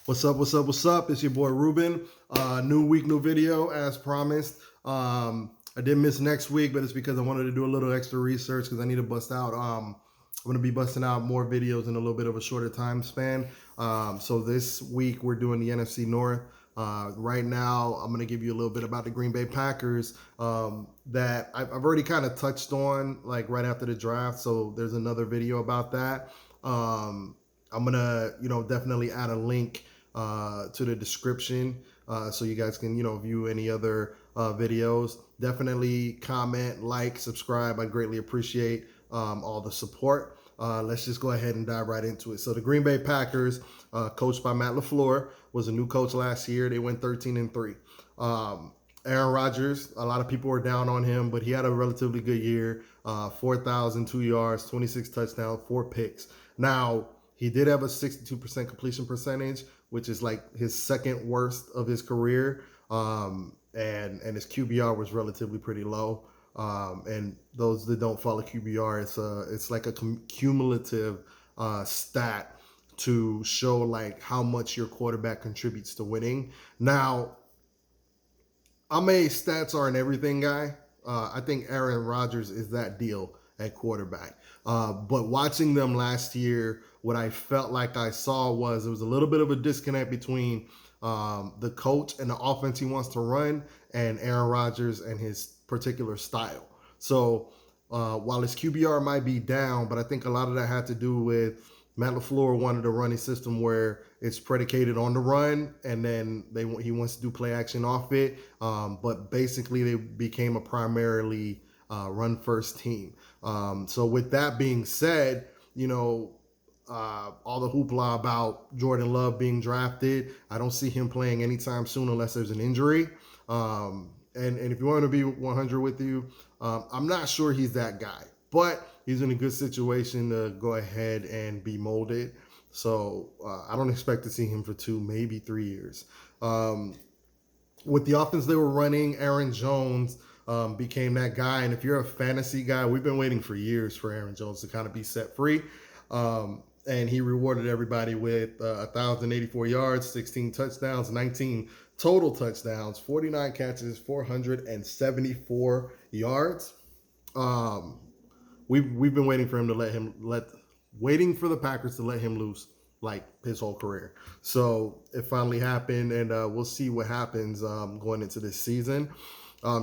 What's up? What's up? What's up? It's your boy Ruben. New week, new video as promised. I did miss next week, but it's because I wanted to do a little extra research because I need to bust out. I'm going to be busting out more videos in a little bit of a shorter time span. So this week we're doing the NFC North. Right now, I'm going to give you a little bit about the Green Bay Packers that I've already kind of touched on, like right after the draft. So there's another video about that. I'm gonna, definitely add a link to the description so you guys can, view any other videos. Definitely comment, like, subscribe. I greatly appreciate all the support. Let's just go ahead and dive right into it. So the Green Bay Packers, coached by Matt LaFleur, was a new coach last year. They went 13-3. Aaron Rodgers, a lot of people were down on him, but he had a relatively good year. 4,002 yards, 26 touchdowns, 4 picks. Now, he did have a 62% completion percentage, which is like his second worst of his career. And his QBR was relatively pretty low. And those that don't follow QBR, it's like a cumulative stat to show like how much your quarterback contributes to winning. Now, I'm a stats aren't everything guy. I think Aaron Rodgers is that deal at quarterback. But watching them last year, what I felt like I saw was there was a little bit of a disconnect between the coach and the offense he wants to run and Aaron Rodgers and his particular style. So while his QBR might be down, but I think a lot of that had to do with Matt LaFleur wanted to run a system where it's predicated on the run, and then he wants to do play action off it. But basically, they became a primarily run first team. So with that being said, all the hoopla about Jordan Love being drafted, I don't see him playing anytime soon unless there's an injury. And if you want to be 100 with you, I'm not sure he's that guy, but he's in a good situation to go ahead and be molded. So I don't expect to see him for 2, maybe 3 years. With the offense they were running, Aaron Jones became that guy. And if you're a fantasy guy, we've been waiting for years for Aaron Jones to kind of be set free. And he rewarded everybody with 1,084 yards, 16 touchdowns, 19 total touchdowns, 49 catches, 474 yards. We've been waiting for him to waiting for the Packers to let him loose like his whole career. So it finally happened, and we'll see what happens going into this season.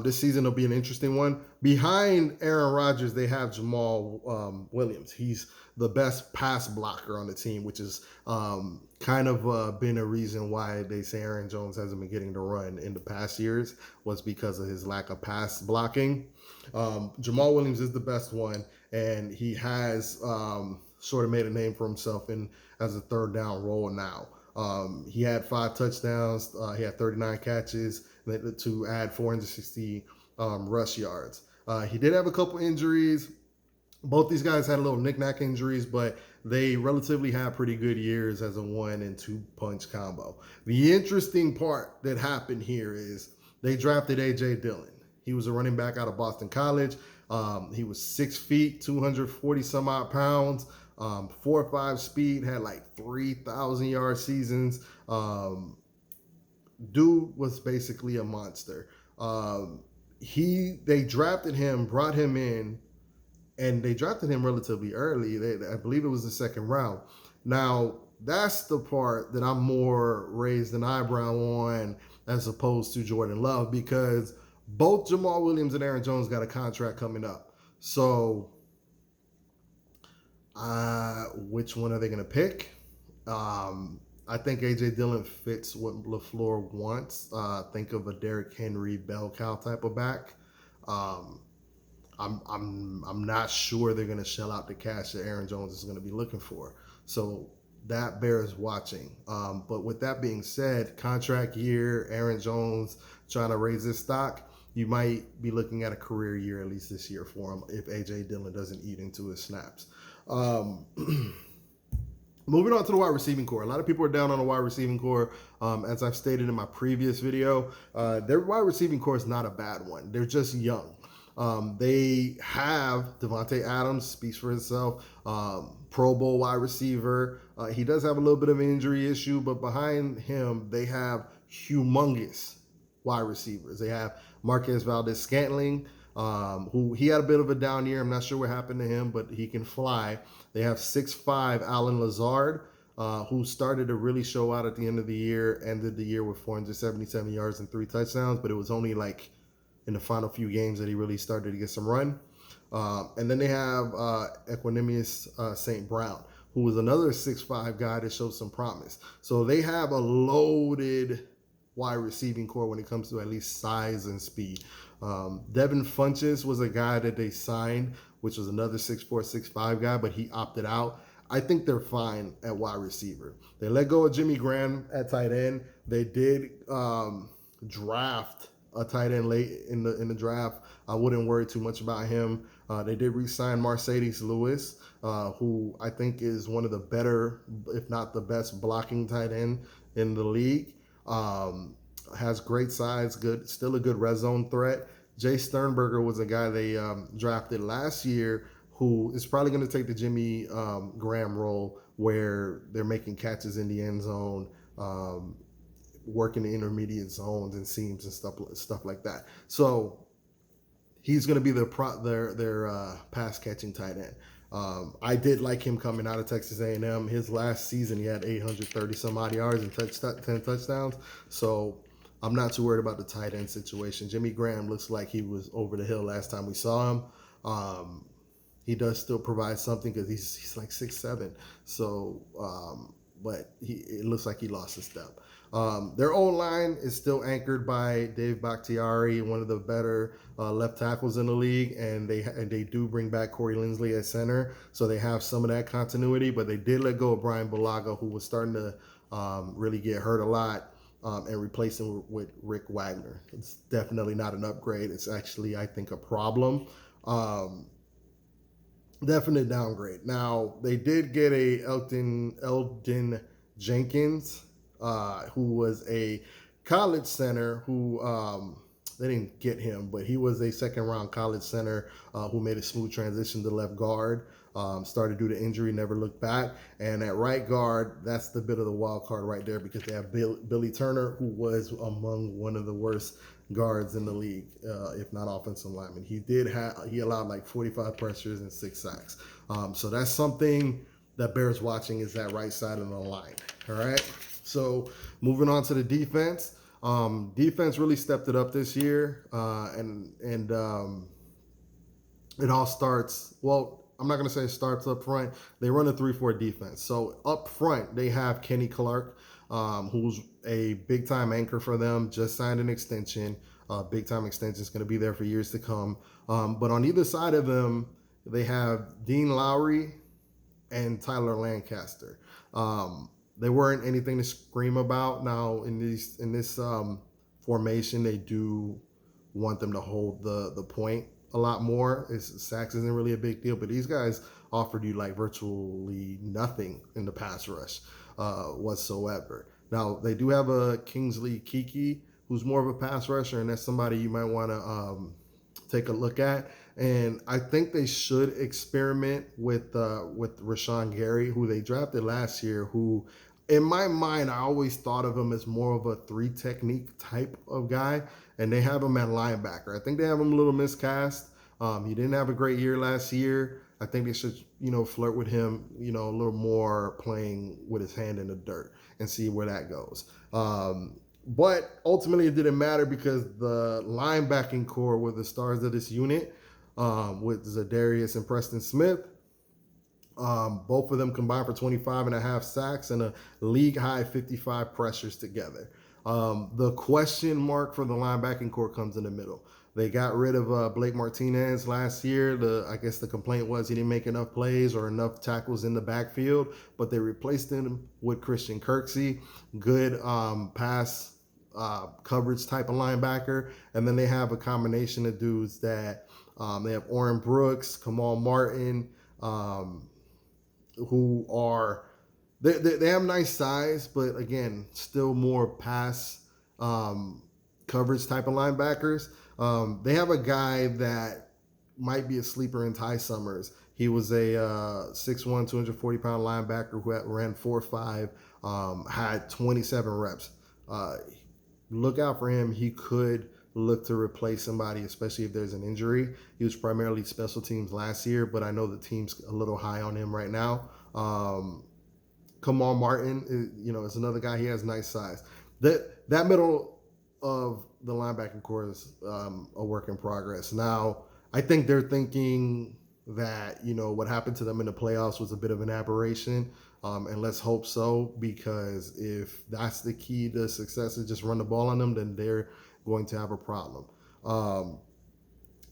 This season will be an interesting one. Behind Aaron Rodgers, they have Jamal Williams. He's the best pass blocker on the team, which is kind of been a reason why they say Aaron Jones hasn't been getting the run in the past years, was because of his lack of pass blocking. Jamal Williams is the best one, and he has sort of made a name for himself as a third down role now. He had 5 touchdowns. He had 39 catches to add 460 rush yards. He did have a couple injuries. Both these guys had a little knick-knack injuries, but they relatively had pretty good years as a 1 and 2 punch combo. The interesting part that happened here is they drafted A.J. Dillon. He was a running back out of Boston College. He was 6 feet, 240 some odd pounds. 4.5 speed, had like 3,000 yard seasons. Dude was basically a monster. They drafted him, brought him in, and they drafted him relatively early. I believe it was the 2nd round. Now, that's the part that I'm more raised an eyebrow on as opposed to Jordan Love, because both Jamal Williams and Aaron Jones got a contract coming up. So which one are they going to pick? I think A.J. Dillon fits what LaFleur wants. Think of a Derrick Henry, bell cow type of back. I'm not sure they're going to shell out the cash that Aaron Jones is going to be looking for. So that bears watching. But with that being said, contract year, Aaron Jones trying to raise his stock, you might be looking at a career year at least this year for him if A.J. Dillon doesn't eat into his snaps. Moving on to the wide receiving core. A lot of people are down on the wide receiving core. As I've stated in my previous video, their wide receiving core is not a bad one. They're just young. They have Devontae Adams, speaks for himself. Pro Bowl wide receiver. He does have a little bit of an injury issue, but behind him, they have humongous wide receivers. They have Marquez Valdez-Scantling, who he had a bit of a down year. I'm not sure what happened to him, but he can fly. They have 6'5" Alan Lazard, who started to really show out at the end of the year, ended the year with 477 yards and 3 touchdowns, but it was only like in the final few games that he really started to get some run. And then they have Equanimous St. Brown, who was another 6'5" guy that showed some promise. So they have a loaded wide receiving core when it comes to at least size and speed. Devin Funchess was a guy that they signed, which was another 6'4", 6'5" guy, but he opted out. I think they're fine at wide receiver. They let go of Jimmy Graham at tight end. They did draft a tight end late in the draft. I wouldn't worry too much about him. They did re-sign Mercedes Lewis, who I think is one of the better, if not the best, blocking tight end in the league. Has great size, still a good red zone threat. Jay Sternberger was a guy they drafted last year, who is probably going to take the Jimmy Graham role, where they're making catches in the end zone, working the intermediate zones and seams and stuff like that. So he's going to be their pass catching tight end. I did like him coming out of Texas A&M. His last season, he had 830 some odd yards and 10 touchdowns. So I'm not too worried about the tight end situation. Jimmy Graham looks like he was over the hill last time we saw him. He does still provide something because he's like 6'7". So, but it looks like he lost a step. Their O-line is still anchored by Dave Bakhtiari, one of the better left tackles in the league, and they do bring back Corey Linsley at center, so they have some of that continuity. But they did let go of Brian Bulaga, who was starting to really get hurt a lot, and replace him with Rick Wagner. It's definitely not an upgrade. It's actually, I think, a problem. Definite downgrade. Now, they did get a Eldon Jenkins, who was a college center who they didn't get him, but he was a second-round college center who made a smooth transition to left guard. Started due to injury, never looked back. And at right guard, that's the bit of the wild card right there, because they have Billy Turner, who was among one of the worst guards in the league, if not offensive lineman. He allowed like 45 pressures and 6 sacks. So that's something that bears watching, is that right side of the line. All right. So moving on to the defense. Defense really stepped it up this year, and it all starts. Well, I'm not going to say it starts up front. They run a 3-4 defense. So up front, they have Kenny Clark, who's a big-time anchor for them, just signed an extension. Big-time extension is going to be there for years to come. But on either side of them, they have Dean Lowry and Tyler Lancaster. They weren't anything to scream about. Now, in this formation, they do want them to hold the point a lot more. Sacks isn't really a big deal, but these guys offered you like virtually nothing in the pass rush whatsoever. Now, they do have a Kingsley Kiki, who's more of a pass rusher, and that's somebody you might want to take a look at. And I think they should experiment with Rashawn Gary, who they drafted last year, who, in my mind, I always thought of him as more of a 3 technique type of guy, and they have him at linebacker. I think they have him a little miscast. He didn't have a great year last year. I think they should, flirt with him, a little more, playing with his hand in the dirt and see where that goes. But ultimately, it didn't matter, because the linebacking core were the stars of this unit, with Zadarius and Preston Smith. Both of them combined for 25.5 sacks and a league-high 55 pressures together. The question mark for the linebacking core comes in the middle. They got rid of Blake Martinez last year. I guess the complaint was he didn't make enough plays or enough tackles in the backfield, but they replaced him with Christian Kirksey, good pass coverage type of linebacker. And then they have a combination of dudes that they have Oren Brooks, Kamal Martin, who are they have nice size, but again, still more pass coverage type of linebackers. They have a guy that might be a sleeper in Ty Summers. He was a 6'1", 240-pound linebacker who ran 4.5, had 27 reps. Look out for him. He could look to replace somebody, especially if there's an injury. He was primarily special teams last year, but I know the team's a little high on him right now. Kamal Martin, is another guy. He has nice size. That middle of the linebacking core is a work in progress. Now, I think they're thinking that, what happened to them in the playoffs was a bit of an aberration. And let's hope so, because if that's the key to success is just run the ball on them, then they're going to have a problem.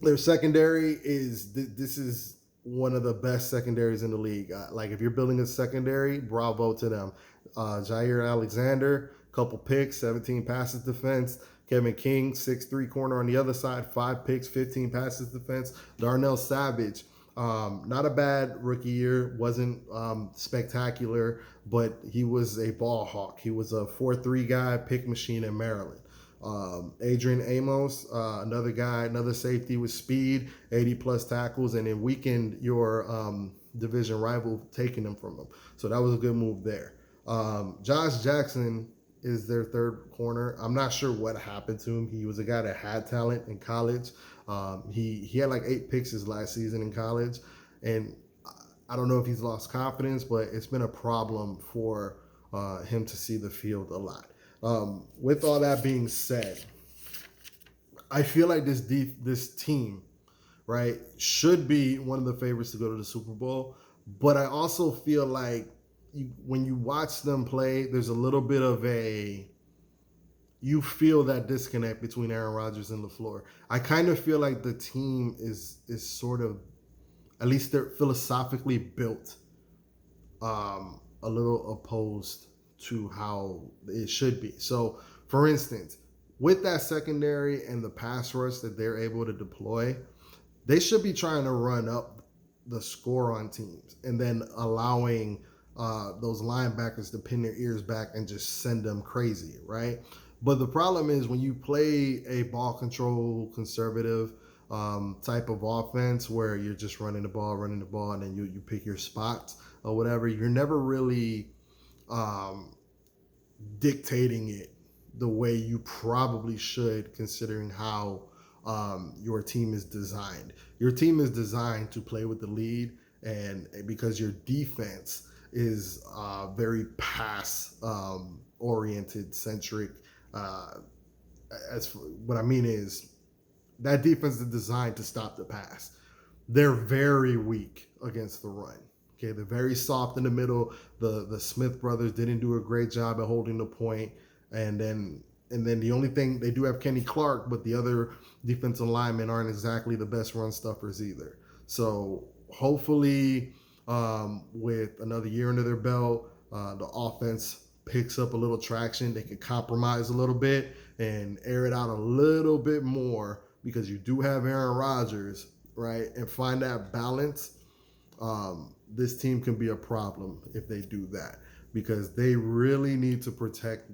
Their secondary this is one of the best secondaries in the league. Like, if you're building a secondary, bravo to them. Jair Alexander, couple picks, 17 passes defense. Kevin King, 6'3" corner on the other side, 5 picks, 15 passes defense. Darnell Savage, not a bad rookie year, wasn't spectacular, but he was a ball hawk. He was a 4.3 guy, pick machine in Maryland. Adrian Amos, another guy, another safety with speed, 80-plus tackles, and it weakened your division rival taking them from him. So that was a good move there. Josh Jackson is their third corner. I'm not sure what happened to him. He was a guy that had talent in college. He had like 8 picks his last season in college, and I don't know if he's lost confidence, but it's been a problem for him to see the field a lot. With all that being said, I feel like this team, right, should be one of the favorites to go to the Super Bowl, but I also feel like when you watch them play, there's a little bit of you feel that disconnect between Aaron Rodgers and LaFleur. I kind of feel like the team is sort of, at least they're philosophically built a little opposed to how it should be. So, for instance, with that secondary and the pass rush that they're able to deploy, they should be trying to run up the score on teams and then allowing those linebackers to pin their ears back and just send them crazy, right? But the problem is when you play a ball control, conservative type of offense where you're just running the ball, and then you pick your spots or whatever, you're never really dictating it the way you probably should, considering how your team is designed. Your team is designed to play with the lead, and because your defense is very pass oriented centric. What I mean is that defense is designed to stop the pass. They're very weak against the run. Okay, they're very soft in the middle. The Smith brothers didn't do a great job at holding the point, and then the only thing, they do have Kenny Clark, but the other defensive linemen aren't exactly the best run stuffers either. So hopefully, with another year under their belt, the offense picks up a little traction. They can compromise a little bit and air it out a little bit more, because you do have Aaron Rodgers, right? And find that balance. This team can be a problem if they do that, because they really need to protect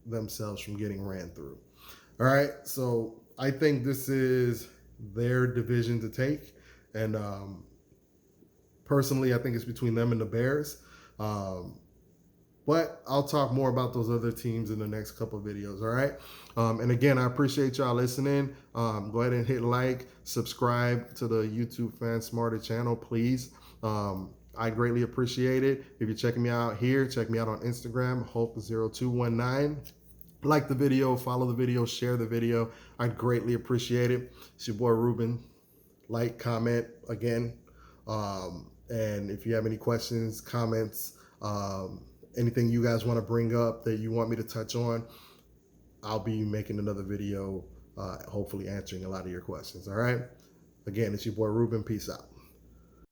themselves from getting ran through. All right, so I think this is their division to take, and personally, I think it's between them and the Bears. But I'll talk more about those other teams in the next couple of videos, all right? And again, I appreciate y'all listening. Go ahead and hit like, subscribe to the YouTube Fan Smarter channel, please. I greatly appreciate it. If you're checking me out here, check me out on Instagram, Hope0219. Like the video, follow the video, share the video. I'd greatly appreciate it. It's your boy Ruben. Like, comment again. And if you have any questions, comments, anything you guys want to bring up that you want me to touch on, I'll be making another video, hopefully answering a lot of your questions. All right. Again, it's your boy Ruben. Peace out.